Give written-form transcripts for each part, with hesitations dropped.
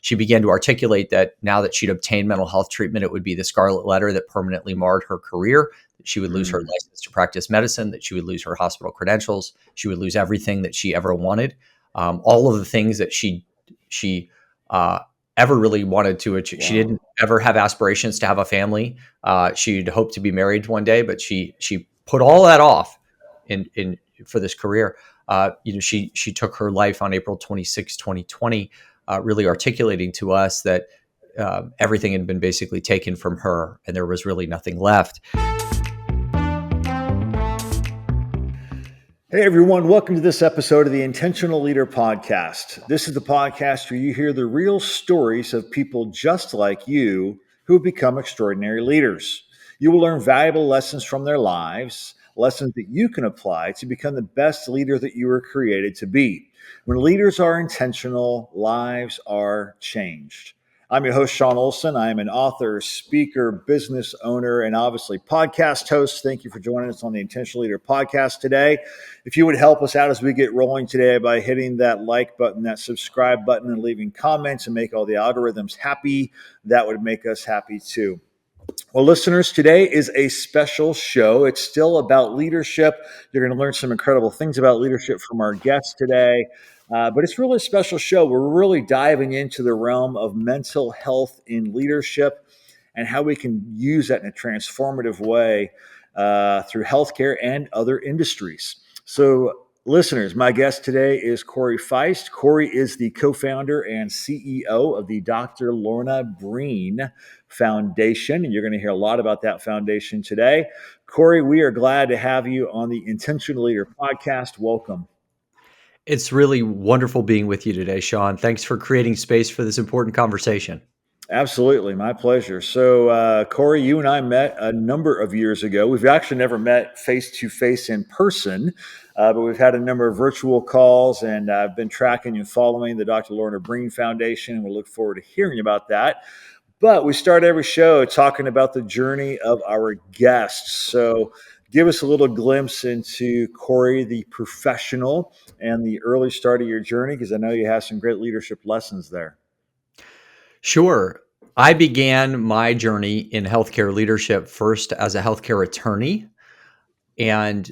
she began to articulate that now that she'd obtained mental health treatment, it would be the scarlet letter that permanently marred her career, that she would lose her license to practice medicine, that she would lose her hospital credentials, she would lose everything that she ever wanted, all of the things that she ever really wanted to achieve. Wow. She didn't ever have aspirations to have a family. She'd hoped to be married one day, but she put all that off in for this career. She took her life on April 26, 2020, really articulating to us that everything had been basically taken from her and there was really nothing left. Hey everyone, welcome to this episode of the Intentional Leader Podcast. This is the podcast where you hear the real stories of people just like you who have become extraordinary leaders. You will learn valuable lessons from their lives, lessons that you can apply to become the best leader that you were created to be. When leaders are intentional, lives are changed. I'm your host, Sean Olson. I am an author, speaker, business owner, and obviously podcast host. Thank you for joining us on the Intentional Leader Podcast today. If you would help us out as we get rolling today by hitting that like button, that subscribe button, and leaving comments and make all the algorithms happy, that would make us happy too. Well, listeners, today is a special show. It's still about leadership. You're going to learn some incredible things about leadership from our guests today. But it's really a special show. We're really diving into the realm of mental health in leadership and how we can use that in a transformative way through healthcare and other industries. So, listeners, my guest today is Corey Feist. Corey is the co-founder and CEO of the Dr. Lorna Breen Foundation, and you're going to hear a lot about that foundation today. Corey, we are glad to have you on the Intentional Leader Podcast. Welcome. It's really wonderful being with you today, Sean. Thanks for creating space for this important conversation. Absolutely. My pleasure. So, Corey, you and I met a number of years ago. We've actually never met face-to-face in person, but we've had a number of virtual calls, and I've been tracking and following the Dr. Lorna Breen Foundation, and we'll look forward to hearing about that. But we start every show talking about the journey of our guests. So give us a little glimpse into Corey, the professional, and the early start of your journey, because I know you have some great leadership lessons there. Sure. I began my journey in healthcare leadership first as a healthcare attorney and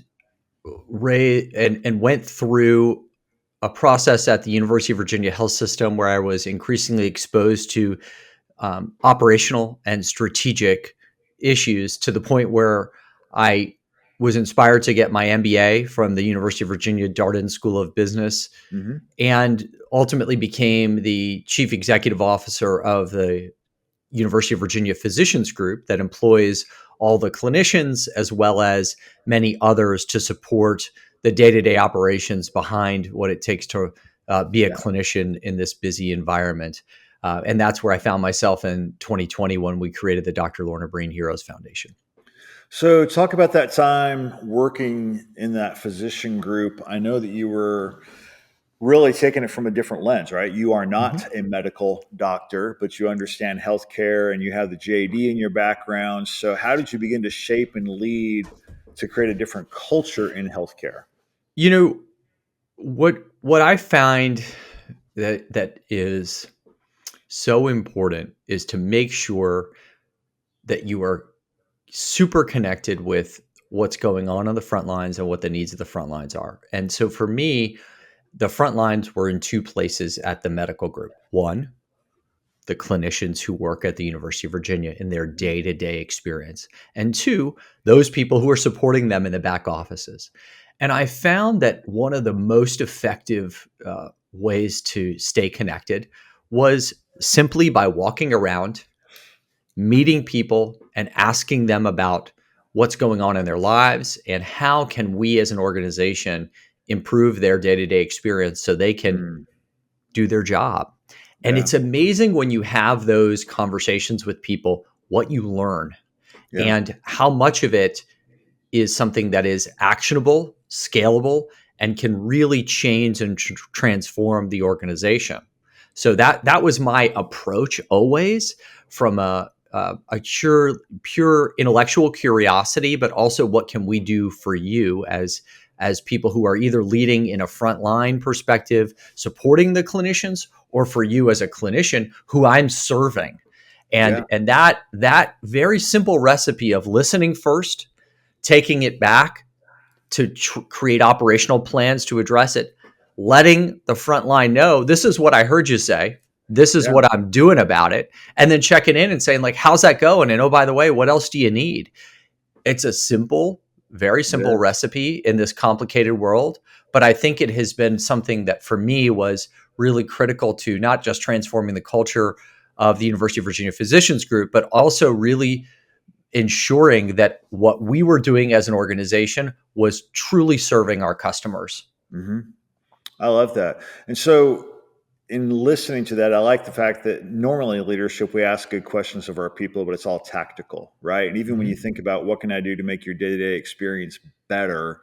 went through a process at the University of Virginia Health System where I was increasingly exposed to operational and strategic issues to the point where I was inspired to get my MBA from the University of Virginia Darden School of Business, and ultimately became the chief executive officer of the University of Virginia Physicians Group that employs all the clinicians as well as many others to support the day-to-day operations behind what it takes to be a clinician in this busy environment. And that's where I found myself in 2020 when we created the Dr. Lorna Breen Heroes Foundation. So talk about that time working in that physician group. I know that you were really taking it from a different lens, right? You are not a medical doctor, but you understand healthcare and you have the JD in your background. So how did you begin to shape and lead to create a different culture in healthcare? You know, what I find that is so important is to make sure that you are super connected with what's going on the front lines and what the needs of the front lines are. And so for me, the front lines were in two places at the medical group. One, the clinicians who work at the University of Virginia in their day-to-day experience. And two, those people who are supporting them in the back offices. And I found that one of the most effective ways to stay connected was simply by walking around, meeting people, and asking them about what's going on in their lives and how can we as an organization improve their day-to-day experience so they can do their job. And it's amazing when you have those conversations with people, what you learn and how much of it is something that is actionable, scalable, and can really change and transform the organization. So that was my approach always, from a pure intellectual curiosity, but also what can we do for you as as people who are either leading in a frontline perspective, supporting the clinicians, or for you as a clinician who I'm serving. Yeah. And that very simple recipe of listening first, taking it back to create operational plans to address it, letting the front line know, this is what I heard you say, this is Yeah. what I'm doing about it, and then checking in and saying, like, how's that going? And oh, by the way, what else do you need? It's a simple, very It simple is. recipe in this complicated world, but I think it has been something that for me was really critical to not just transforming the culture of the University of Virginia Physicians Group, but also really ensuring that what we were doing as an organization was truly serving our customers. Hmm. I love that. And so, in listening to that, I like the fact that normally in leadership, we ask good questions of our people, but it's all tactical, right? And even when you Mhm. think about what can I do to make your day to day experience better,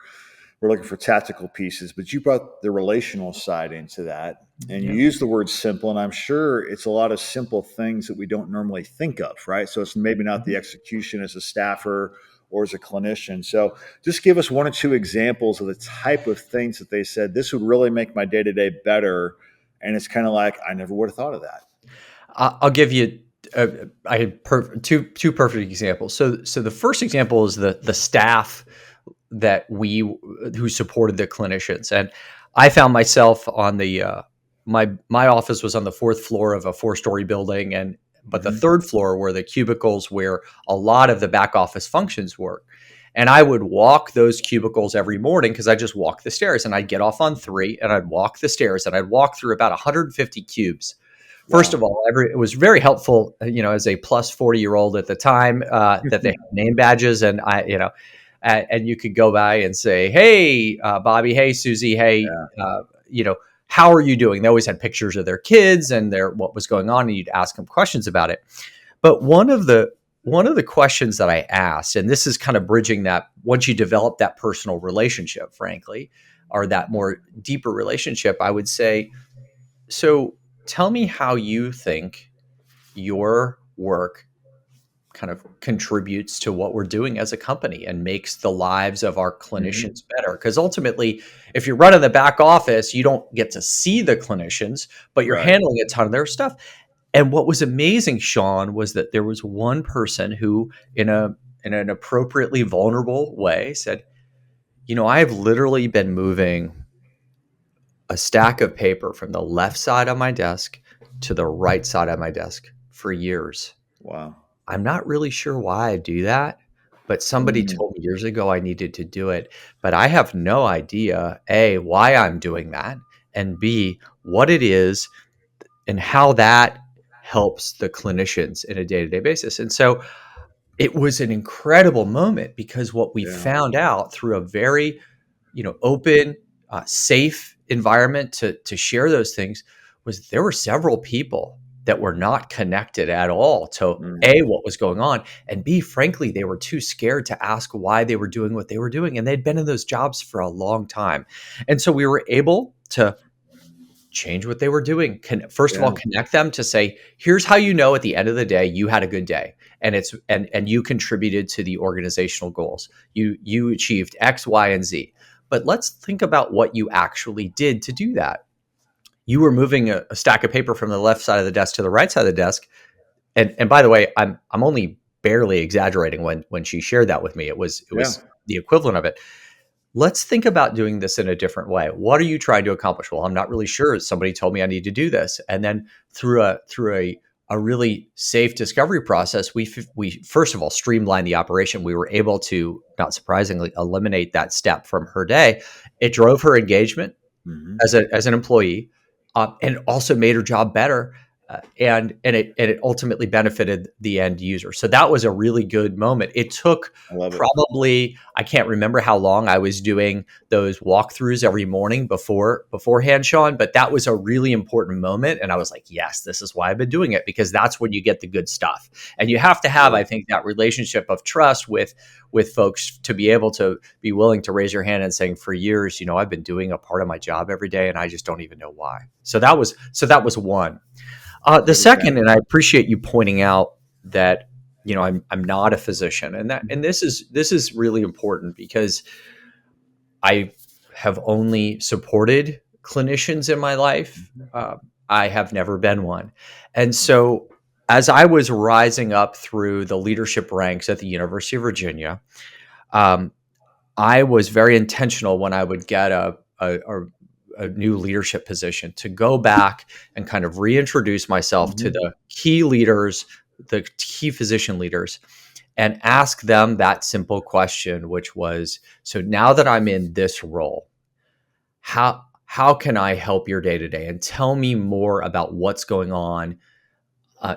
we're looking for tactical pieces, but you brought the relational side into that. And you Yeah. use the word simple, and I'm sure it's a lot of simple things that we don't normally think of, right? So it's maybe not the Mhm. execution as a staffer or as a clinician. So just give us one or two examples of the type of things that they said, this would really make my day to day better. And it's kind of like, I never would have thought of that. I'll give you. I had two perfect examples. So the first example is the staff that we who supported the clinicians, and I found myself on the my office was on the fourth floor of a 4-story building, and but the Hmm. third floor were the cubicles where a lot of the back office functions were. And I would walk those cubicles every morning because I just walked the stairs, and I'd get off on 3 and I'd walk the stairs, and I'd walk through about 150 cubes. First Wow. of all, it was very helpful, as a plus 40-year-old at the time, that they had name badges, and and you could go by and say, "Hey, Bobby. Hey, Susie. Hey, Yeah. how are you doing?" They always had pictures of their kids and what was going on, and you'd ask them questions about it. But one of the questions that I asked, and this is kind of bridging that once you develop that personal relationship, frankly, or that more deeper relationship, I would say, so tell me how you think your work kind of contributes to what we're doing as a company and makes the lives of our Hmm. clinicians better. Because ultimately, if you're running the back office, you don't get to see the clinicians, but you're Right. handling a ton of their stuff. And what was amazing, Sean, was that there was one person who, in an appropriately vulnerable way, said, I've literally been moving a stack of paper from the left side of my desk to the right side of my desk for years. Wow. I'm not really sure why I do that, but somebody Mm. told me years ago I needed to do it. But I have no idea, A, why I'm doing that, and B, what it is and how that helps the clinicians in a day to day basis. And so it was an incredible moment because what we Yeah. found out through a very open, safe environment to share those things was there were several people that were not connected at all to A, Hmm. what was going on, and B, frankly, they were too scared to ask why they were doing what they were doing. And they'd been in those jobs for a long time. And so we were able to change what they were doing. First of all, Yeah. connect them to say, here's how you know at the end of the day you had a good day, and you contributed to the organizational goals. You achieved X, Y, and Z. But let's think about what you actually did to do that. You were moving a stack of paper from the left side of the desk to the right side of the desk. And by the way, I'm only barely exaggerating when she shared that with me. Yeah. It was the equivalent of it. Let's think about doing this in a different way. What are you trying to accomplish? Well, I'm not really sure. Somebody told me I need to do this. And then through a really safe discovery process, we first of all streamlined the operation. We were able to, not surprisingly, eliminate that step from her day. It drove her engagement Hmm. as an employee, and also made her job better. And it ultimately benefited the end user. So that was a really good moment. It took I love it. probably, I can't remember how long I was doing those walkthroughs every morning beforehand, Sean, but that was a really important moment. And I was like, yes, this is why I've been doing it, because that's when you get the good stuff. And you have to have, I Sure. think, that relationship of trust with folks to be able to be willing to raise your hand and saying, for years, I've been doing a part of my job every day and I just don't even know why. So that was one. The Good second, and example. I appreciate you pointing out that I'm not a physician, and this is really important because I have only supported clinicians in my life. Mhm. I have never been one. And so, as I was rising up through the leadership ranks at the University of Virginia, um, I was very intentional when I would get a new leadership position to go back and kind of reintroduce myself to Mhm. the key leaders, the key physician leaders, and ask them that simple question, which was, so now that I'm in this role, how can I help your day to day? And tell me more about what's going on,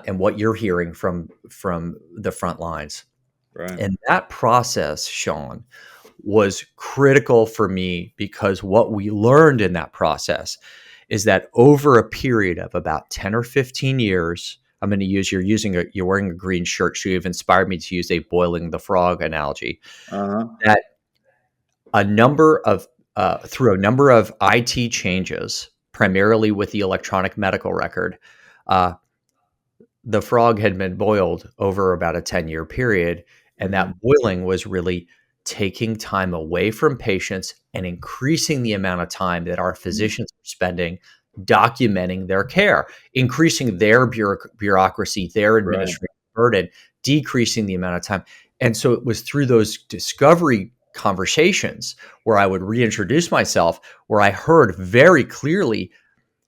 and what you're hearing from the front lines. Right. And that process, Sean, was critical for me, because what we learned in that process is that over a period of about 10 or 15 years, I'm going to use, you're wearing a green shirt, so you've inspired me to use a boiling the frog analogy, Uh-huh. that a number of through a number of IT changes, primarily with the electronic medical record, uh, the frog had been boiled over about a 10-year period. And that Mhm. boiling was really taking time away from patients and increasing the amount of time that our Mhm. physicians are spending documenting their care, increasing their bureaucracy, their Right. administrative burden, decreasing the amount of time. And so it was through those discovery conversations where I would reintroduce myself, where I heard very clearly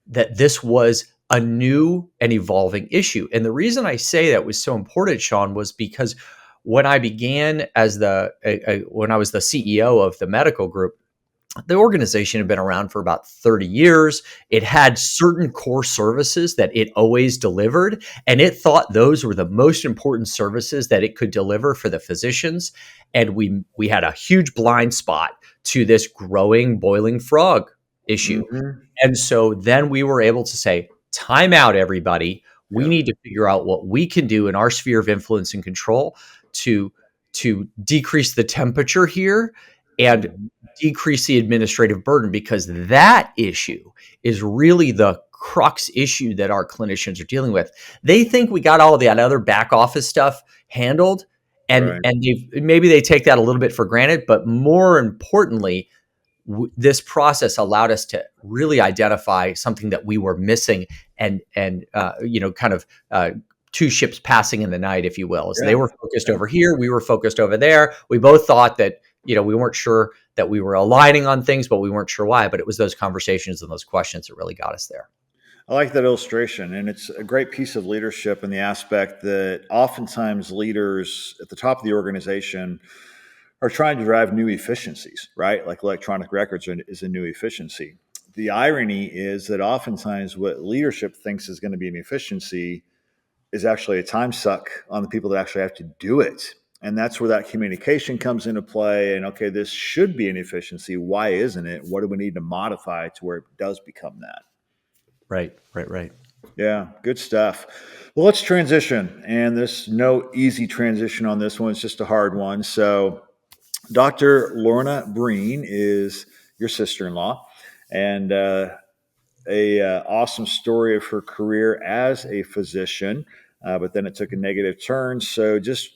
that this was a new and evolving issue. And the reason I say that was so important, Sean, was because when I began as when I was the CEO of the medical group, the organization had been around for about 30 years. It had certain core services that it always delivered, and it thought those were the most important services that it could deliver for the physicians. And we had a huge blind spot to this growing boiling frog issue. Mhm. And so then we were able to say, time out, everybody. We Yep. need to figure out what we can do in our sphere of influence and control to decrease the temperature here and Mhm. decrease the administrative burden, because that issue is really the crux issue that our clinicians are dealing with. They think we got all of that other back office stuff handled, and Right. maybe they take that a little bit for granted, but more importantly, this process allowed us to really identify something that we were missing, and kind of two ships passing in the night, if you will. As they Yeah. were focused Yeah. over here, we were focused over there. We both thought that, we weren't sure that we were aligning on things, but we weren't sure why. But it was those conversations and those questions that really got us there. I like that illustration, and it's a great piece of leadership in the aspect that oftentimes leaders at the top of the organization are trying to drive new efficiencies, right? Like electronic records is a new efficiency. The irony is that oftentimes what leadership thinks is going to be an efficiency is actually a time suck on the people that actually have to do it. And that's where that communication comes into play. And okay, this should be an efficiency. Why isn't it? What do we need to modify to where it does become that? Right, right, right. Yeah, good stuff. Well, let's transition. And there's no easy transition on this one. It's just a hard one. So, Dr. Lorna Breen is your sister in law, and a awesome story of her career as a physician. But then it took a negative turn. So, just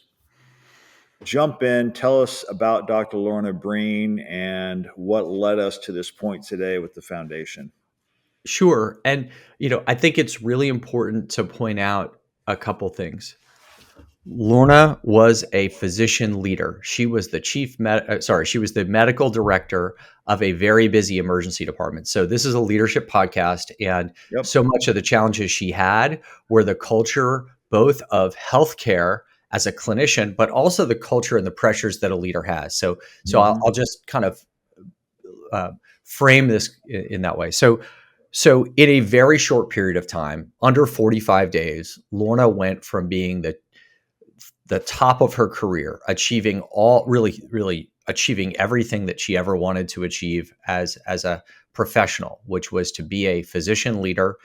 jump in, tell us about Dr. Lorna Breen and what led us to this point today with the foundation. Sure. And I think it's really important to point out a couple things. Lorna was a physician leader. She was the she was the medical director of a very busy emergency department. So this is a leadership podcast, and Yep. so much of the challenges she had were the culture both of healthcare as a clinician, but also the culture and the pressures that a leader has. So I'll Mhm. just kind of uh, frame this in that way. So in a very short period of time, under 45 days, Lorna went from being the top of her career, achieving really achieving everything that she ever wanted to achieve as a professional, which was to be a physician leader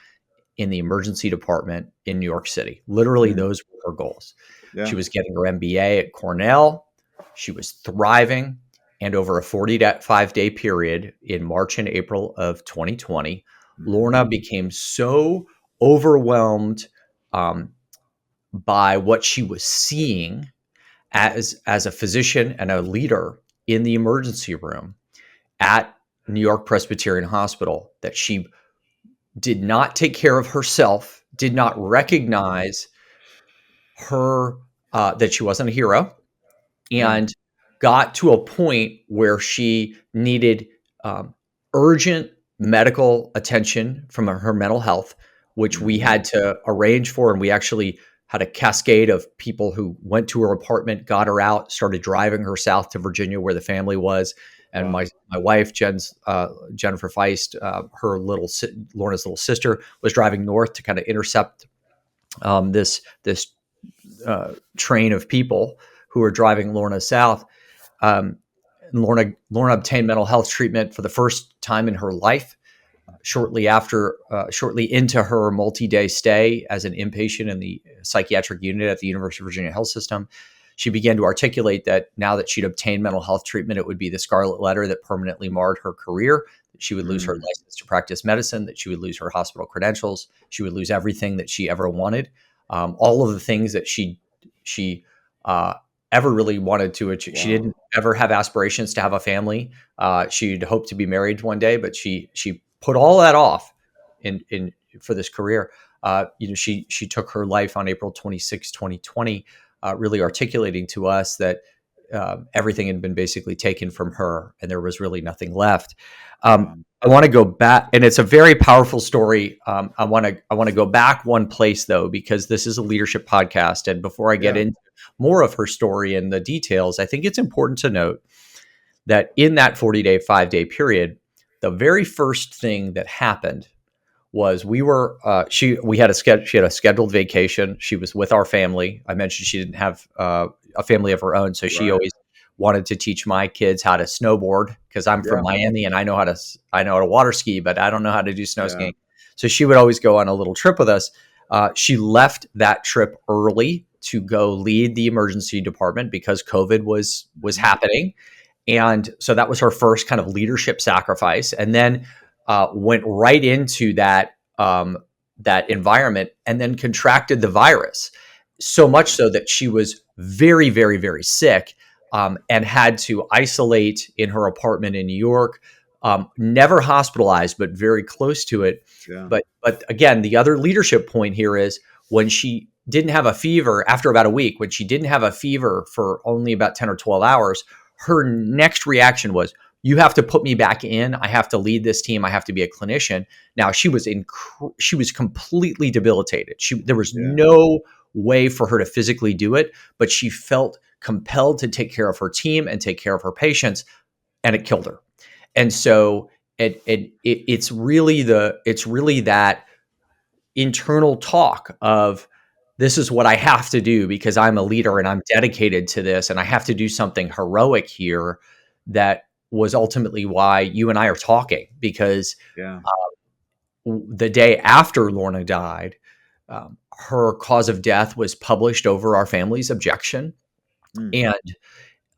in the emergency department in New York City. Literally, Mhm. those were her goals. She Yeah. was getting her MBA at Cornell. She was thriving. And over a 45-day period in March and April of 2020, Lorna Mhm. became so overwhelmed um, by what she was seeing as a physician and a leader in the emergency room at New York Presbyterian Hospital, that she did not take care of herself, did not recognize her that she wasn't a hero, Mm. and got to a point where she needed um, urgent medical attention from her mental health, which we Mhm. had to arrange for. And we actually had a cascade of people who went to her apartment, got her out, started driving her south to Virginia where the family was. And Wow. my wife, Jennifer Feist, her Lorna's little sister, was driving north to kind of intercept this train of people who were driving Lorna south. Um, Lorna obtained mental health treatment for the first time in her life. Shortly into her multi-day stay as an inpatient in the psychiatric unit at the University of Virginia Health System, she began to articulate that now that she'd obtained mental health treatment, it would be the scarlet letter that permanently marred her career. That she would lose her Mm. license to practice medicine, that she would lose her hospital credentials, she would lose everything that she ever wanted, all of the things that she ever really wanted to achieve. She Wow. didn't ever have aspirations to have a family. She'd hoped to be married one day, but she put all that off in for this career. She took her life on April 26, 2020, really articulating to us that everything had been basically taken from her, and there was really nothing left. Wow. I want to go back, and it's a very powerful story. I want to go back one place though, because this is a leadership podcast, and before I get Yeah. into more of her story and the details, I think it's important to note that in that 40-day, 5-day period, the very first thing that happened was we had she had a scheduled vacation. She was with our family. I mentioned she didn't have a family of her own, so she Right. always wanted to teach my kids how to snowboard because I'm from Yeah. Miami and I know how to water ski, but I don't know how to do snow Yeah. skiing. So she would always go on a little trip with us. She left that trip early to go lead the emergency department because COVID was Mhm. happening, and so that was her first kind of leadership sacrifice. And then went right into that environment and then contracted the virus, so much so that she was very, very, very sick, and had to isolate in her apartment in New York. Never hospitalized, but very close to it. Yeah. But again, the other leadership point here is when she didn't have a fever after about a week, when she didn't have a fever for only about 10 or 12 hours, her next reaction was, you have to put me back in. I have to lead this team. I have to be a clinician. Now she was completely debilitated. There was Yeah. no way for her to physically do it, but she felt compelled to take care of her team and take care of her patients, and it killed her. And so it's really that internal talk of, this is what I have to do because I'm a leader and I'm dedicated to this and I have to do something heroic here, that was ultimately why you and I are talking, because Yeah. the day after Lorna died, her cause of death was published over our family's objection. Mm. And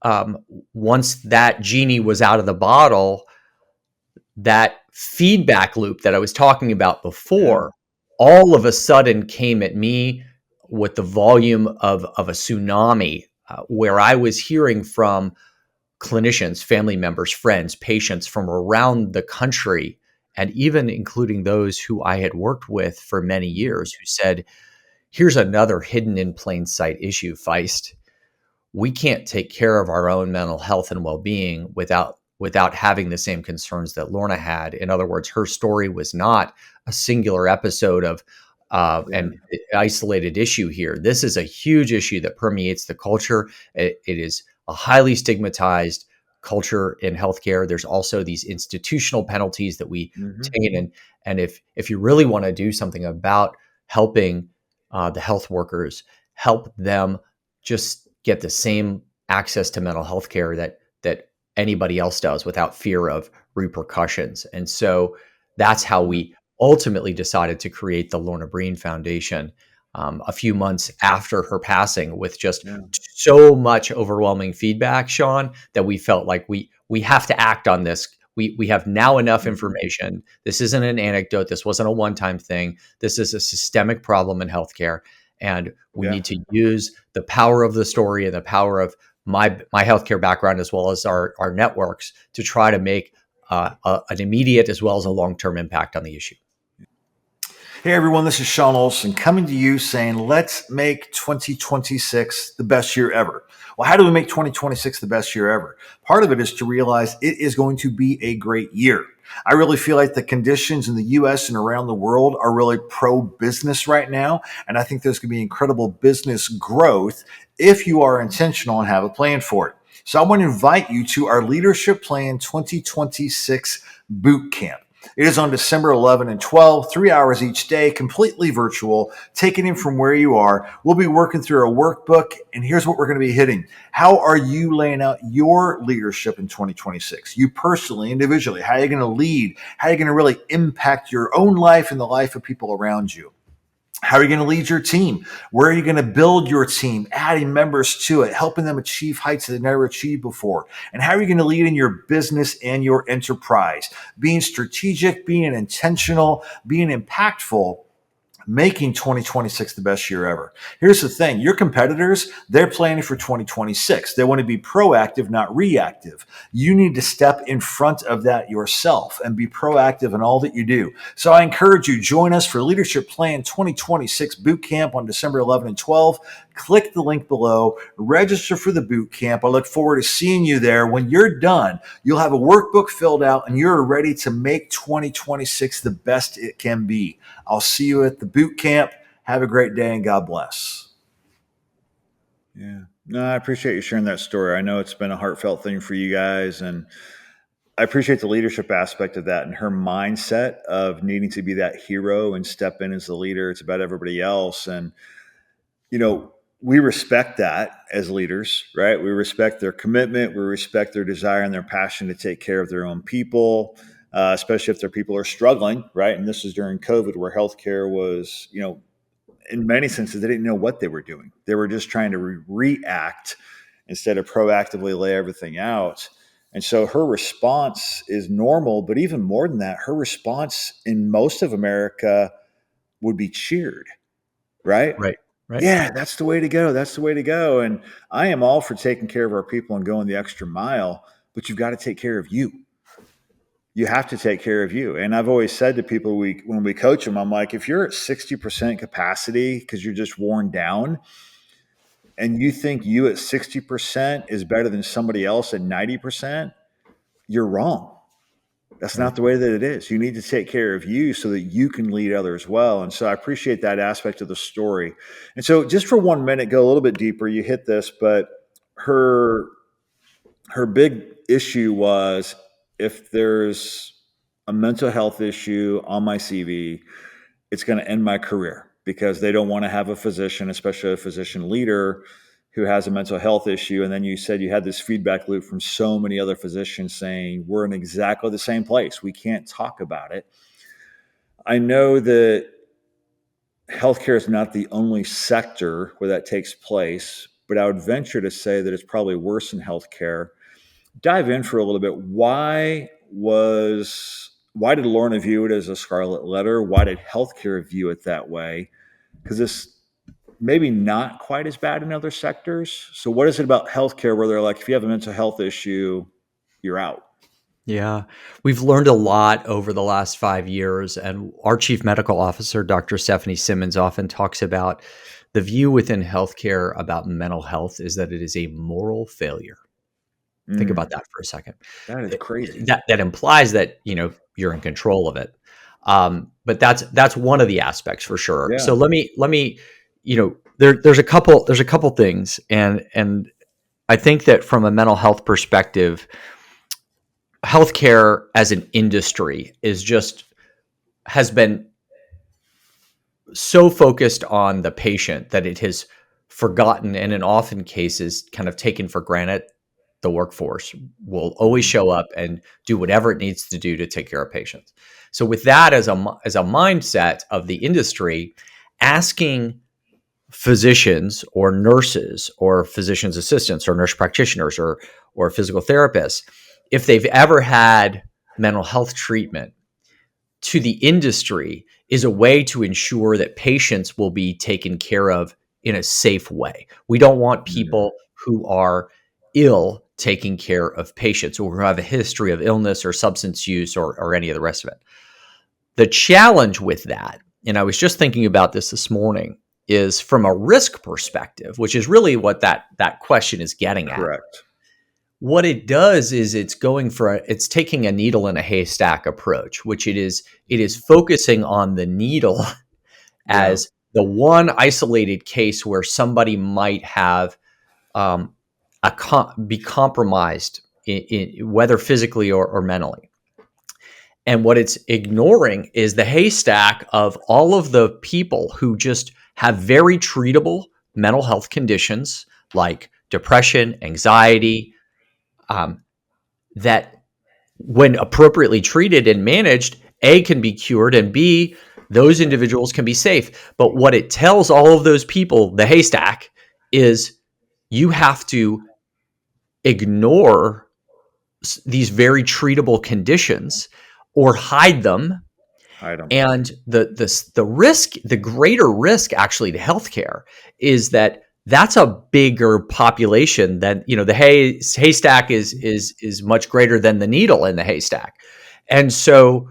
um, once that genie was out of the bottle, that feedback loop that I was talking about Yeah. before all of a sudden came at me with the volume of a tsunami, where I was hearing from clinicians, family members, friends, patients from around the country, and even including those who I had worked with for many Mhm. years, who said, here's another hidden in plain sight issue, Feist. We can't take care of our own mental health and well-being without having the same concerns that Lorna had. In other words, her story was not a singular episode of Yeah. an isolated issue here. This is a huge issue that permeates the culture. It is a highly stigmatized culture in healthcare. There's also these institutional penalties that we Mhm. obtain, and if you really want to do something about helping the health workers, help them just get the same access to mental health care that anybody else does without fear of repercussions. And so that's how Yeah. we ultimately decided to create the Lorna Breen Foundation, a few months after her passing, with just Yeah. so much overwhelming feedback, Sean, that we felt like we have to act on this. We have now enough Mhm. information. This isn't an anecdote. This wasn't a one-time thing. This is a systemic problem in healthcare, and we Yeah. need to use the power of the story and the power of my healthcare background, as well as our networks, to try to make an immediate as well as a long-term impact on the issue. Hey everyone, this is Sean Olson coming to you saying, let's make 2026 the best year ever. Well, how do we make 2026 the best year ever? Part of it is to realize it is going to be a great year. I really feel like the conditions in the US and around the world are really pro-business right now. And I think there's going to be incredible business growth if you are intentional and have a plan for it. So I want to invite you to our Leadership Plan 2026 Boot Camp. It is on December 11 and 12, 3 hours each day, completely virtual, taking in from where you are. We'll be working through a workbook, and here's what we're going to be hitting. How are you laying out your leadership in 2026? You personally, individually, how are you going to lead? How are you going to really impact your own life and the life of people around you? How are you going to lead your team? Where are you going to build your team, adding members to it, helping them achieve heights that they've never achieved before? And how are you going to lead in your business and your enterprise? Being strategic, being intentional, being impactful, making 2026 the best year ever. Here's the thing. Your competitors, they're planning for 2026. They want to be proactive, not reactive. You need to step in front of that yourself and be proactive in all that you do. So I encourage you, join us for Leadership Plan 2026 Boot Camp on December 11 and 12. Click the link below, register for the boot camp. I look forward to seeing you there. When you're done, you'll have a workbook filled out and you're ready to make 2026 the best it can be. I'll see you at the boot camp. Have a great day and God bless. Yeah. No, I appreciate you sharing that story. I know it's been a heartfelt thing for you guys, and I appreciate the leadership aspect of that and her mindset of needing to be that hero and step in as the leader. It's about everybody else. And, you know, we respect that as leaders, right? We respect their commitment. We respect their desire and their passion to take care of their own people, especially if their people are struggling, right? And this is during COVID where healthcare was, in many senses, they didn't know what they were doing. They were just trying to react instead of proactively lay everything out. And so her response is normal, but even more than that, her response in most of America would be cheered, right? Right. Right. Yeah, that's the way to go. That's the way to go. And I am all for taking care of our people and going the extra mile, but you've got to take care of you. You have to take care of you. And I've always said to people, when we coach them, I'm like, if you're at 60% capacity because you're just worn down and you think you at 60% is better than somebody else at 90%, you're wrong. That's not the way that it is. You need to take care of you so that you can lead others well. And so I appreciate that aspect of the story. And so just for 1 minute, go a little bit deeper. You hit this, but her big issue was, if there's a mental health issue on my CV, it's going to end my career, because they don't want to have a physician, especially a physician leader, who has a mental health issue. And then you said you had this feedback loop from so many other physicians saying, we're in exactly the same place. We can't talk about it. I know that healthcare is not the only sector where that takes place, but I would venture to say that it's probably worse in healthcare. Dive in for a little bit. Why did Lorna view it as a scarlet letter? Why did healthcare view it that way? Because it's maybe not quite as bad in other sectors. So what is it about healthcare where they're like, if you have a mental health issue, you're out? Yeah, we've learned a lot over the last 5 years, and our chief medical officer, Dr. Stephanie Simmons, often talks about the view within healthcare about mental health is that it is a moral failure. Think about that for a second. That is crazy. That implies that you're in control of it, but that's one of the aspects for sure. Yeah. So let me there's a couple things, and I think that from a mental health perspective, healthcare as an industry has been so focused on the patient that it has forgotten, and in often cases kind of taken for granted, the workforce will always show up and do whatever it needs to do to take care of patients. So with that as a mindset of the industry, asking physicians or nurses or physician's assistants or nurse practitioners or physical therapists, if they've ever had mental health treatment, to the industry is a way to ensure that patients will be taken care of in a safe way. We don't want people who are ill taking care of patients or who have a history of illness or substance use or any of the rest of it. The challenge with that, and I was just thinking about this morning, is from a risk perspective, which is really what that question is getting at. Correct. What it does is it's taking a needle in a haystack approach, which it is focusing on the needle Yeah. as the one isolated case where somebody might have um, be compromised whether physically or mentally. And what it's ignoring is the haystack of all of the people who just have very treatable mental health conditions like depression, anxiety, um, that when appropriately treated and managed, A, can be cured, and B, those individuals can be safe. But what it tells all of those people, the haystack, is you have to ignore these very treatable conditions or hide them. Hide them. And the risk, the greater risk actually to healthcare is that that's a bigger population than, the haystack is much greater than the needle in the haystack. And so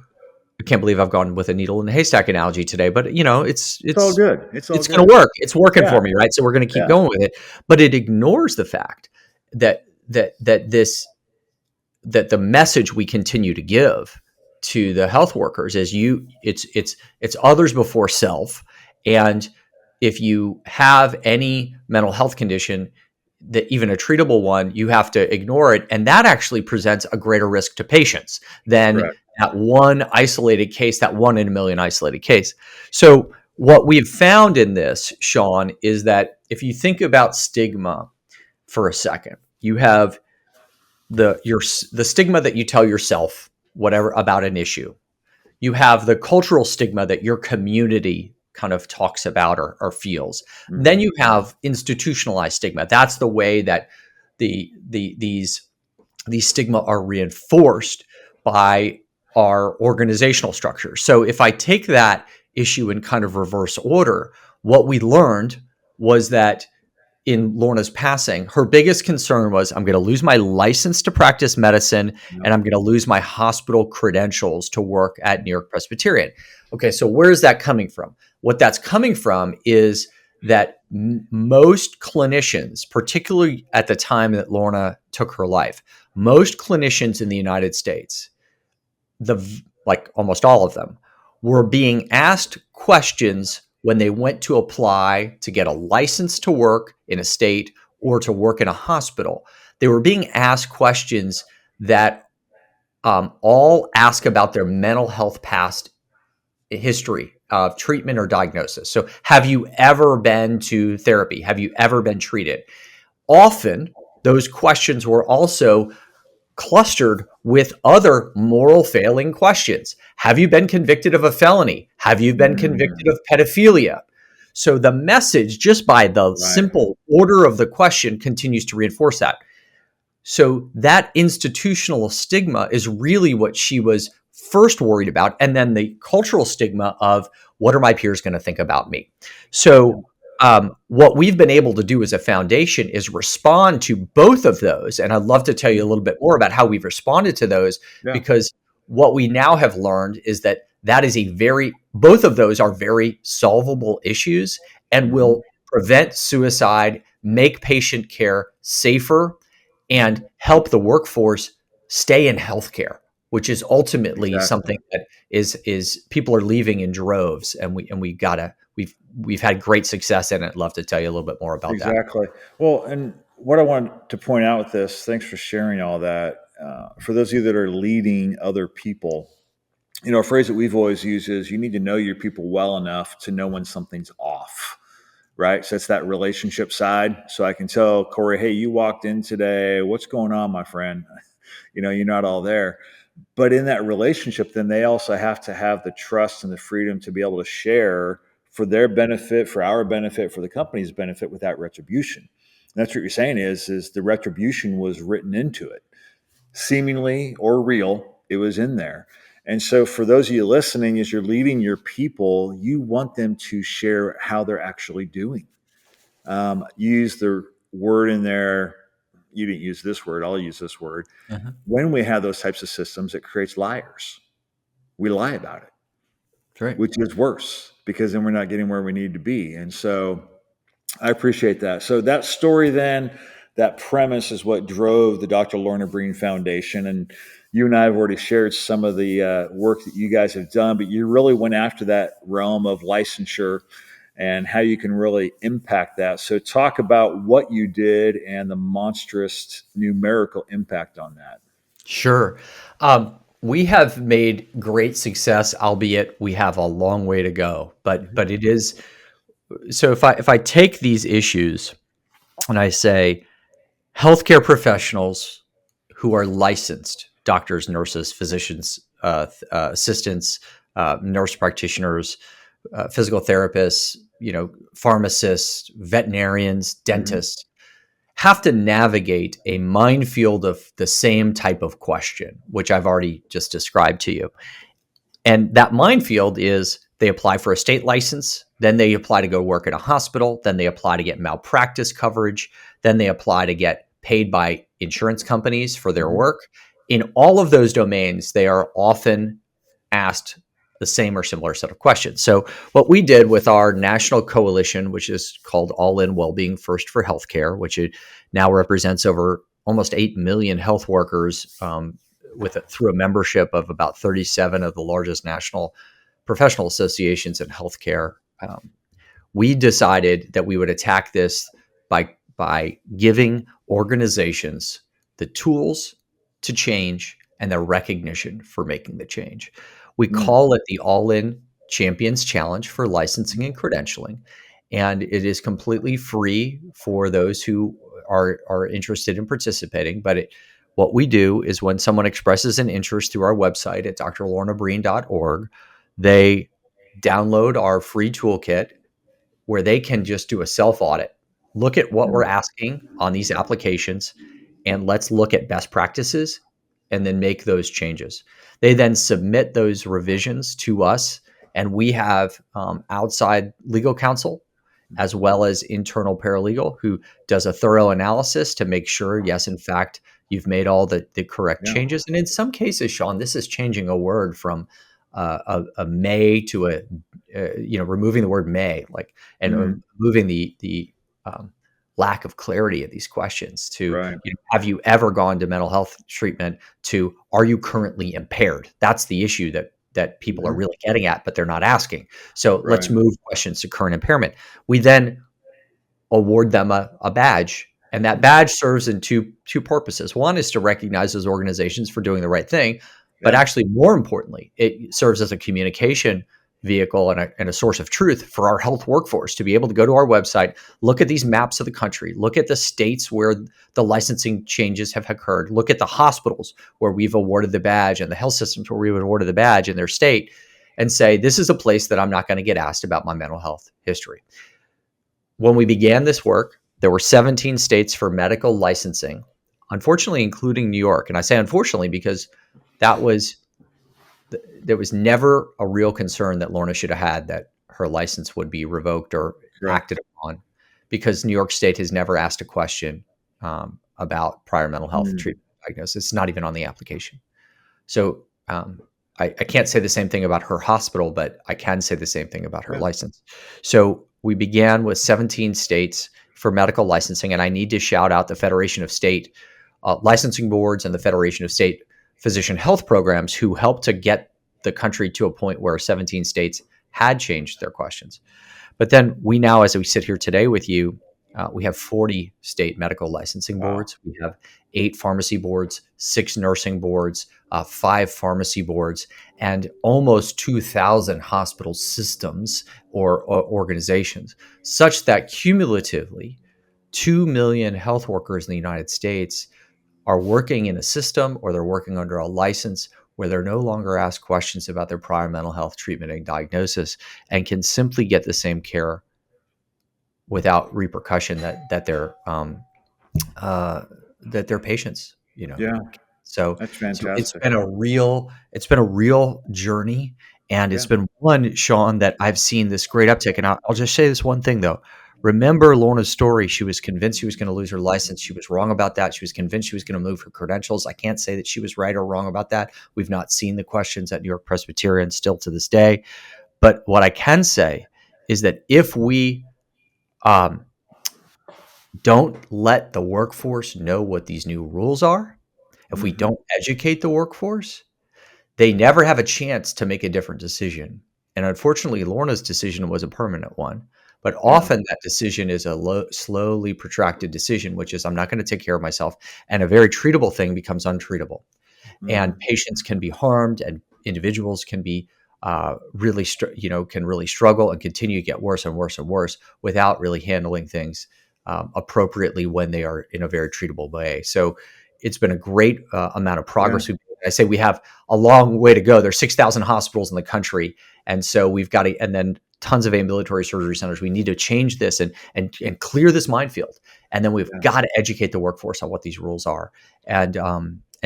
I can't believe I've gone with a needle in the haystack analogy today, but it's It's all good. It's all it's going good. to work. It's working Yeah. for me, right? So we're going to keep Yeah. going with it. But it ignores the fact that that the message we continue to give to the health workers is it's others before self. And if you have any mental health condition, that even a treatable one, you have to ignore it. And that actually presents a greater risk to patients than Correct. that one isolated case, that one in a million isolated case. So what we've found in this, Sean, is that if you think about stigma for a second, you have the stigma that you tell yourself whatever about an issue. You have the cultural stigma that your community kind of talks about or feels. Then Mhm. you have institutionalized stigma. That's the way that these stigma are reinforced by our organizational structure. So if I take that issue in kind of reverse order, what we learned was that in Lorna's passing, her biggest concern was, I'm going to lose my license to practice medicine Yep. and I'm going to lose my hospital credentials to work at New York Presbyterian. Okay, so where's that coming from? What that's coming from is that most clinicians, particularly at the time that Lorna took her life, most clinicians in the United States, like almost all of them, were being asked questions when they went to apply to get a license to work in a state or to work in a hospital. They were being asked questions that all ask about their mental health past history of treatment or diagnosis. So, have you ever been to therapy? Have you ever been treated? Often, those questions were also clustered with other moral failing questions. Have you been convicted of a felony? Have you been convicted Mm. of pedophilia? So the message, just by the Right. simple order of the question, continues to reinforce that. So that institutional stigma is really what she was first worried about. And then the cultural stigma of what are my peers going to think about me? Yeah. So what we've been able to do as a foundation is respond to both of those. And I'd love to tell you a little bit more about how we've responded to those, Yeah. because what we now have learned is that is both of those are very solvable issues and Mhm. will prevent suicide, make patient care safer, and help the workforce stay in healthcare, which is ultimately Exactly. something that is people are leaving in droves, and we've had great success in it. Love to tell you a little bit more about that. Exactly. Well, and what I want to point out with this, thanks for sharing all that. For those of you that are leading other people, a phrase that we've always used is you need to know your people well enough to know when something's off, right? So it's that relationship side. So I can tell Corey, hey, you walked in today. What's going on, my friend? You're not all there. But in that relationship, then they also have to have the trust and the freedom to be able to share for their benefit, for our benefit, for the company's benefit without retribution. And that's what you're saying is the retribution was written into it, seemingly or real, it was in there. And so for those of you listening, as you're leading your people, you want them to share how they're actually doing. Use the word in there, you didn't use this word, I'll use this word. Uh-huh. When we have those types of systems, it creates liars. We lie about it, That's right. which is worse because then we're not getting where we need to be. And so I appreciate that. So that story then, that premise is what drove the Dr. Lorna Breen Foundation. And you and I have already shared some of the work that you guys have done, but you really went after that realm of licensure and how you can really impact that. So talk about what you did and the monstrous numerical impact on that. Sure. We have made great success, albeit we have a long way to go. But it is so. If I take these issues and I say healthcare professionals who are licensed, doctors, nurses, physicians, assistants, nurse practitioners, physical therapists, pharmacists, veterinarians, Mm-hmm. dentists, have to navigate a minefield of the same type of question, which I've already just described to you. And that minefield is they apply for a state license, then they apply to go work at a hospital, then they apply to get malpractice coverage, then they apply to get paid by insurance companies for their Mm-hmm. work. In all of those domains, they are often asked the same or similar set of questions. So, what we did with our national coalition, which is called All In Wellbeing First for Healthcare, which it now represents over almost 8 million health workers through a membership of about 37 of the largest national professional associations in healthcare. We decided that we would attack this by giving organizations the tools to change and the recognition for making the change. We call it the All In Champions Challenge for licensing and credentialing, and it is completely free for those who are interested in participating. But what we do is when someone expresses an interest through our website at drlornabreen.org, they download our free toolkit where they can just do a self audit, look at what we're asking on these applications, and let's look at best practices and then make those changes. They then submit those revisions to us, and we have outside legal counsel as well as internal paralegal who does a thorough analysis to make sure, yes, in fact, you've made all the correct Yeah. changes. And in some cases, Sean, this is changing a word from a may to removing the word may, like, and Mm-hmm. moving the lack of clarity of these questions to, Right. have you ever gone to mental health treatment, to are you currently impaired? That's the issue that people are Mm-hmm. really getting at, but they're not asking. So let's Right. move questions to current impairment. We then award them a badge, and that badge serves in two purposes. One is to recognize those organizations for doing the right thing, but Yeah. actually, more importantly, it serves as a communication vehicle and a source of truth for our health workforce to be able to go to our website, look at these maps of the country, look at the states where the licensing changes have occurred, look at the hospitals where we've awarded the badge and the health systems where we've awarded the badge in their state, and say, this is a place that I'm not going to get asked about my mental health history. When we began this work, there were 17 states for medical licensing, unfortunately, including New York. And I say unfortunately because that was there was never a real concern that Lorna should have had that her license would be revoked or Correct. acted upon, because New York State has never asked a question about prior mental health Mm. treatment diagnosis. It's not even on the application. So I can't say the same thing about her hospital, but I can say the same thing about her Yeah. license. So we began with 17 states for medical licensing, and I need to shout out the Federation of State Licensing Boards and the Federation of State Physician Health Programs, who helped to get the country to a point where 17 states had changed their questions. But then we now, as we sit here today with you, we have 40 state medical licensing Wow. boards. We have 8 pharmacy boards, 6 nursing boards, 5 pharmacy boards, and almost 2,000 hospital systems or organizations, such that cumulatively 2 million health workers in the United States are working in a system or they're working under a license where they're no longer asked questions about their prior mental health treatment and diagnosis, and can simply get the same care without repercussion uh, that their patients, Yeah. So, That's so fantastic. it's been a real journey, and Yeah. it's been one, Sean, that I've seen this great uptick. And I'll just say this one thing though: Remember Lorna's story. She was convinced she was going to lose her license. She was wrong about that. She was convinced she was going to move her credentials. I can't say that she was right or wrong about that. We've not seen the questions at New York Presbyterian still to this day. But what I can say is that if we um, don't let the workforce know what these new rules are, if we Hmm. don't educate the workforce, they never have a chance to make a different decision. And unfortunately, Lorna's decision was a permanent one. But Yeah. often that decision is a slowly protracted decision, which is I'm not going to take care of myself. And a very treatable thing becomes untreatable. And Hmm. patients can be harmed, and individuals can be really, can really struggle and continue to get worse and worse and worse without really handling things appropriately when they are in a very treatable way. So it's been a great amount of Yeah. progress. I say we have a long way to go. There's 6,000 hospitals in the country, and so we've got to, and then tons of ambulatory surgery centers. We need to change this and clear this minefield, and then we've Yeah. got to educate the workforce on what these rules are. And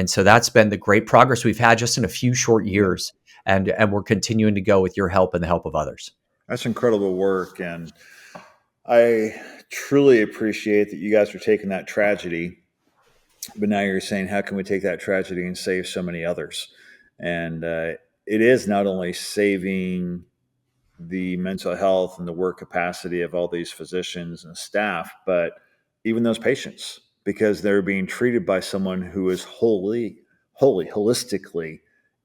so that's been the great progress we've had just in a few short Yeah. years, and we're continuing to go with your help and the help of others. That's incredible work. And I truly appreciate that you guys are taking that tragedy, but now you're saying, how can we take that tragedy and save so many others? And it is not only saving the mental health and the work capacity of all these physicians and staff, but even those patients, because they're being treated by someone who is holistically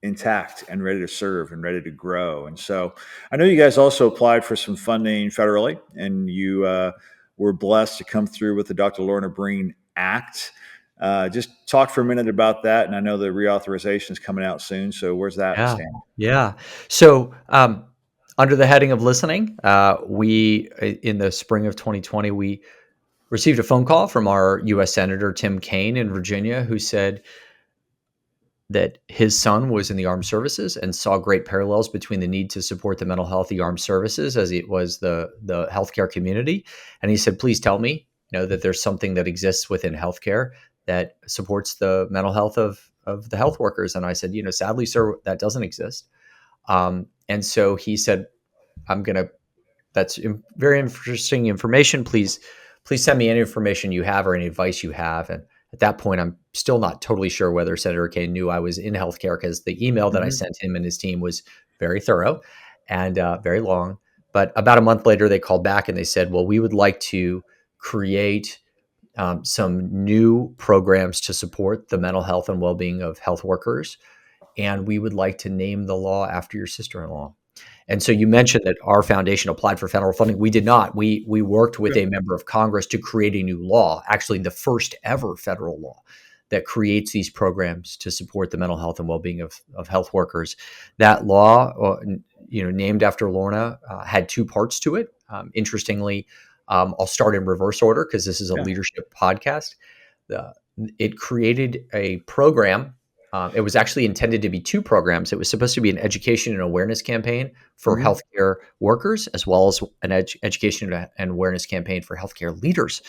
intact and ready to serve and ready to grow. And so I know you guys also applied for some funding federally, and you were blessed to come through with the Dr. Lorna Breen Act. Just talk for a minute about that. And I know the reauthorization is coming out soon. So where's that Yeah, stand? yeah. So under the heading of listening, we in the spring of 2020 we received a phone call from our U.S. Senator Tim Kaine in Virginia, who said that his son was in the armed services and saw great parallels between the need to support the mental health, the armed services, as it was the healthcare community. And he said, please tell me, that there's something that exists within healthcare that supports the mental health of the health workers. And I said, sadly, sir, that doesn't exist. And so he said, I'm going to that's very interesting information. Please send me any information you have or any advice you have. And at that point, I'm still not totally sure whether Senator Kaine knew I was in healthcare, because the email that I Mm-hmm. sent him and his team was very thorough and very long. But about a month later, they called back and they said, well, we would like to create some new programs to support the mental health and well-being of health workers. And we would like to name the law after your sister-in-law. And so you mentioned that our foundation applied for federal funding. We did not. We worked with a member of Congress to create a new law, actually the first ever federal law that creates these programs to support the mental health and well-being of health workers. That law, named after Lorna, had two parts to it. Interestingly, I'll start in reverse order because this is a Yeah. leadership podcast. The, it created a program. It was actually intended to be two programs. It was supposed to be an education and awareness campaign for Mm-hmm. healthcare workers, as well as an education and awareness campaign for healthcare leaders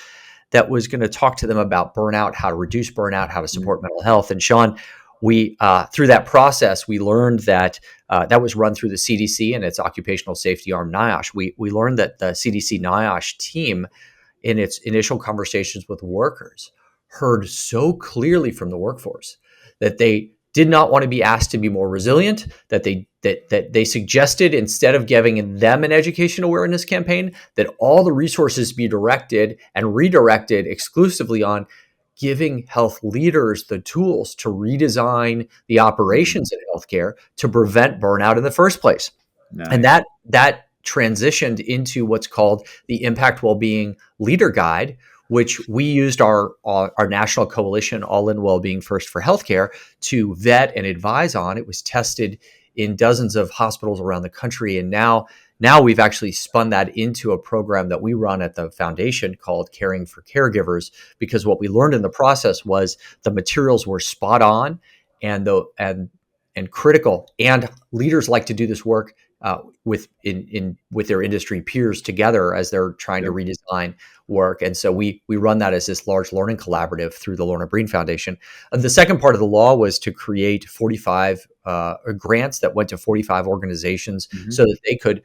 that was going to talk to them about burnout, how to reduce burnout, how to support mental health. And Sean, we through that process, we learned that that was run through the CDC and its occupational safety arm NIOSH. We learned that the CDC NIOSH team, in its initial conversations with workers, heard so clearly from the workforce that they did not want to be asked to be more resilient, that they suggested, instead of giving them an education awareness campaign, that all the resources be directed and redirected exclusively on giving health leaders the tools to redesign the Mm-hmm. operations in healthcare to prevent burnout in the first place. And Nice. that transitioned into what's called the Impact Wellbeing Leader Guide, which we used our national coalition, All in Wellbeing First for Healthcare, to vet and advise on. It was tested in dozens of hospitals around the country, and now we've actually spun that into a program that we run at the foundation called Caring for Caregivers, because what we learned in the process was the materials were spot on and critical, and leaders like to do this work with their industry peers together as they're trying to Yep. redesign work. And so we run that as this large learning collaborative through the Lorna Breen Foundation. The second part of the law was to create 45 grants that went to 45 organizations Mhm. so that they could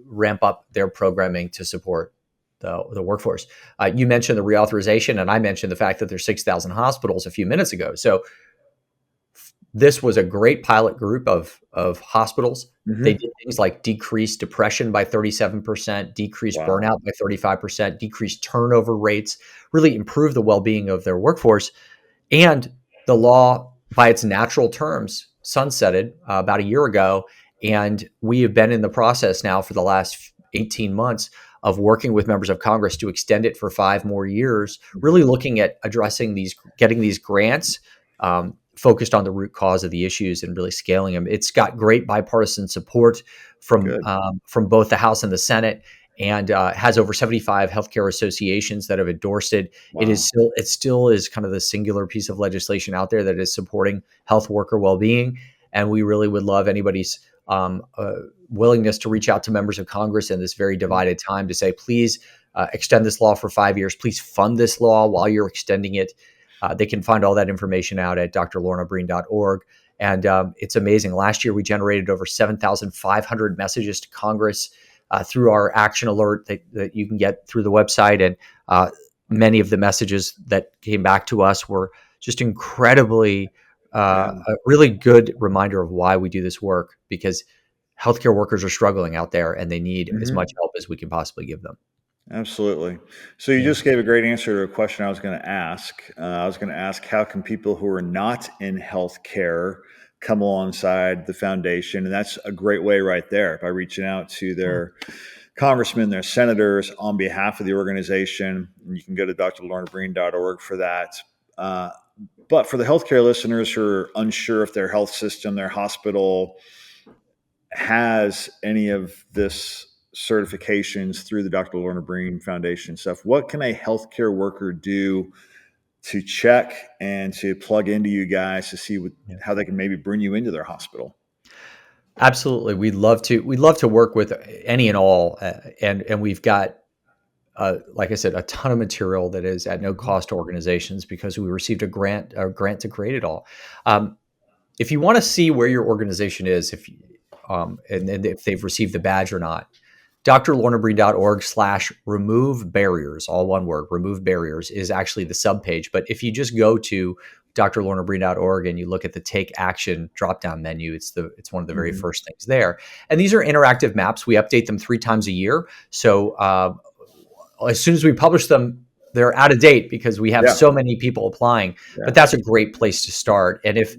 ramp up their programming to support the workforce. You mentioned the reauthorization, and I mentioned the fact that there's 6,000 hospitals a few minutes ago. So this was a great pilot group of hospitals. They Mhm. did things like decrease depression by 37%, decrease Wow. burnout by 35%, decrease turnover rates, really improve the well-being of their workforce. And the law, by its natural terms, sunsetted about a year ago. And we have been in the process now for the last 18 months of working with members of Congress to extend it for 5 more years, really looking at addressing getting these grants focused on the root cause of the issues and really scaling them. It's got great bipartisan support Good. from both the House and the Senate, and has over 75 healthcare associations that have endorsed it. Wow. It still is kind of the singular piece of legislation out there that is supporting health worker well-being, and we really would love anybody's willingness to reach out to members of Congress in this very divided time to say, please extend this law for 5 years. Please fund this law while you're extending it. They can find all that information out at drlornabreen.org. And it's amazing. Last year, we generated over 7,500 messages to Congress through our action alert that you can get through the website. And many of the messages that came back to us were just incredibly, Yeah. a really good reminder of why we do this work, because healthcare workers are struggling out there and they need as Mhm. much help as we can possibly give them. Absolutely. So you Yeah. just gave a great answer to a question I was going to ask. I was going to ask, how can people who are not in healthcare come alongside the foundation? And that's a great way right there, by reaching out to Yeah. their congressmen, their senators on behalf of the organization. And you can go to drlornabreen.org for that. Uh, but for the healthcare listeners who are unsure if their health system, their hospital has any of this certifications through the Dr. Lorna Breen Foundation stuff, what can a healthcare worker do to check and to plug into you guys to see Yeah. how they can maybe bring you into their hospital? Absolutely. We'd love to work with any and all. And we've got, like I said, a ton of material that is at no Mhm. cost to organizations because we received a grant to create it all. Um, if you want to see where your organization is, and if they've received the badge or not, drlornabreen.org/remove barriers, all one word, remove barriers, is actually the subpage. But if you just go to drlornabreen.org and you look at the take action drop down menu, it's one of the very Mhm. first things there. And these are interactive maps. We update them 3 times a year. So as soon as we publish them, they're out of date because we have Yeah. so many people applying. But Yeah. that's a great place to start. And if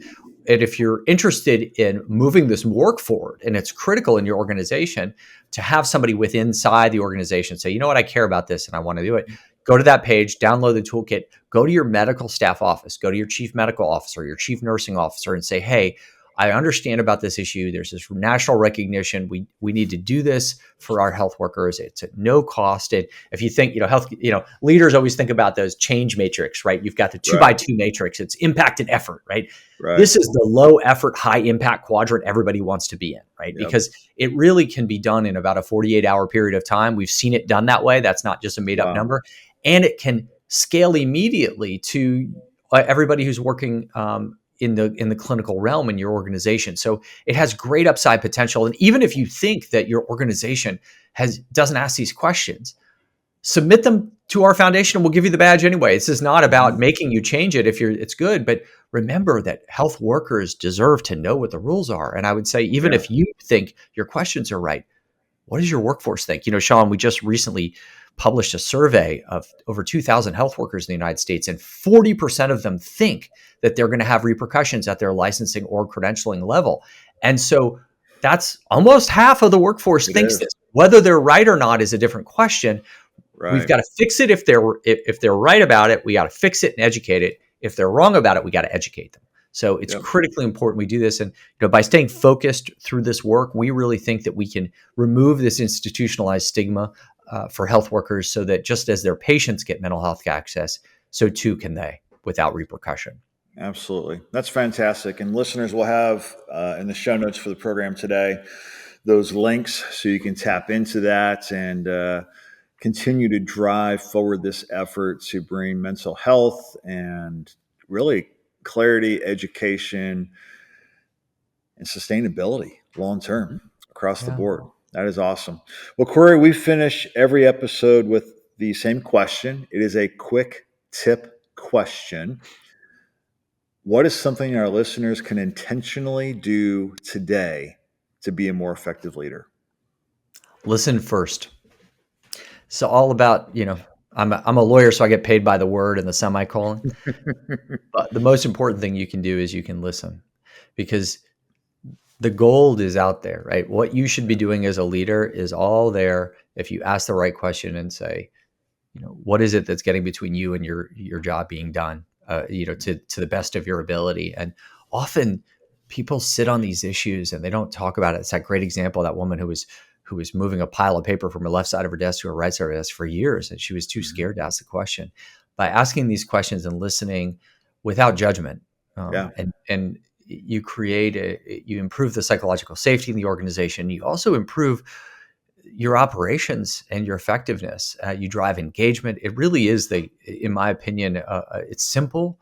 you're interested in moving this work forward, and it's critical in your organization to have somebody within inside the organization say, you know what, I care about this and I want to do it. Go to that page, download the toolkit, go to your medical staff office, go to your chief medical officer, your chief nursing officer, and say, hey, I understand about this issue. There's this national recognition. We need to do this for our health workers. It's at no cost. And if you think, leaders always think about those change matrix, right? You've got the two Right. by two matrix. It's impact and effort, right? Right. This is the low effort, high impact quadrant everybody wants to be in, right? Yep. Because it really can be done in about a 48-hour period of time. We've seen it done that way. That's not just a made up Wow. number. And it can scale immediately to everybody who's working in the clinical realm in your organization. So it has great upside potential. And even if you think that your organization doesn't ask these questions, submit them to our foundation and we'll give you the badge anyway. This is not about Mhm. making you change it if it's good, but remember that health workers deserve to know what the rules are. And I would say, even Yeah. if you think your questions are right, what does your workforce think? Sean, we just recently published a survey of over 2,000 health workers in the United States, and 40% of them think that they're going to have repercussions at their licensing or credentialing level. And so that's almost half of the workforce It thinks is. this. Whether they're right or not is a different question. We've Right. got to fix it if they're right about it. We got to fix it and educate it. If they're wrong about it, we got to educate them. So it's Yep. critically important we do this. And by staying focused through this work, we really think that we can remove this institutionalized stigma for health workers, so that just as their patients get mental health access, so too can they, without repercussion. Absolutely. That's fantastic. And listeners will have in the show notes for the program today those links so you can tap into that and continue to drive forward this effort to bring mental health and really clarity, education, and sustainability long term across the Yeah. board. That is awesome. Well, Corey, we finish every episode with the same question. It is a quick tip question. What is something our listeners can intentionally do today to be a more effective leader? Listen first. So all about, I'm a lawyer, so I get paid by the word and the semicolon. But the most important thing you can do is you can listen, because the gold is out there, right? What you should be doing as a leader is all there if you ask the right question and say, what is it that's getting between you and your job being done, to the best of your ability. And often people sit on these issues and they don't talk about it. It's that great example of that woman who was moving a pile of paper from her left side of her desk to her right side of her desk for years, and she was too scared to ask the question. By asking these questions and listening without judgment, Yeah. and you you improve the psychological safety in the organization. You also improve your operations and your effectiveness. You drive engagement. It really is in my opinion, it's simple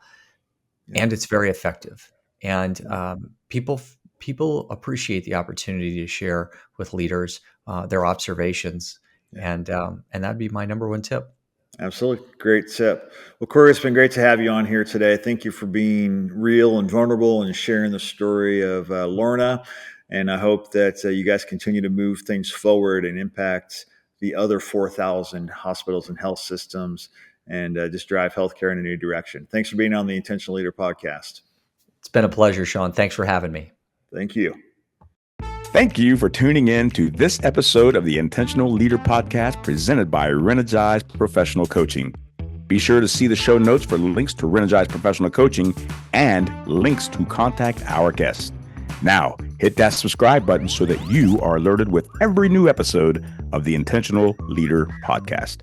and it's very effective. And people appreciate the opportunity to share with leaders their observations, and that'd be my number one tip. Absolutely. Great tip. Well, Corey, it's been great to have you on here today. Thank you for being real and vulnerable and sharing the story of Lorna. And I hope that you guys continue to move things forward and impact the other 4,000 hospitals and health systems and just drive healthcare in a new direction. Thanks for being on the Intentional Leader podcast. It's been a pleasure, Sean. Thanks for having me. Thank you. Thank you for tuning in to this episode of the Intentional Leader Podcast presented by Reenergize Professional Coaching. Be sure to see the show notes for links to Reenergize Professional Coaching and links to contact our guests. Now, hit that subscribe button so that you are alerted with every new episode of the Intentional Leader Podcast.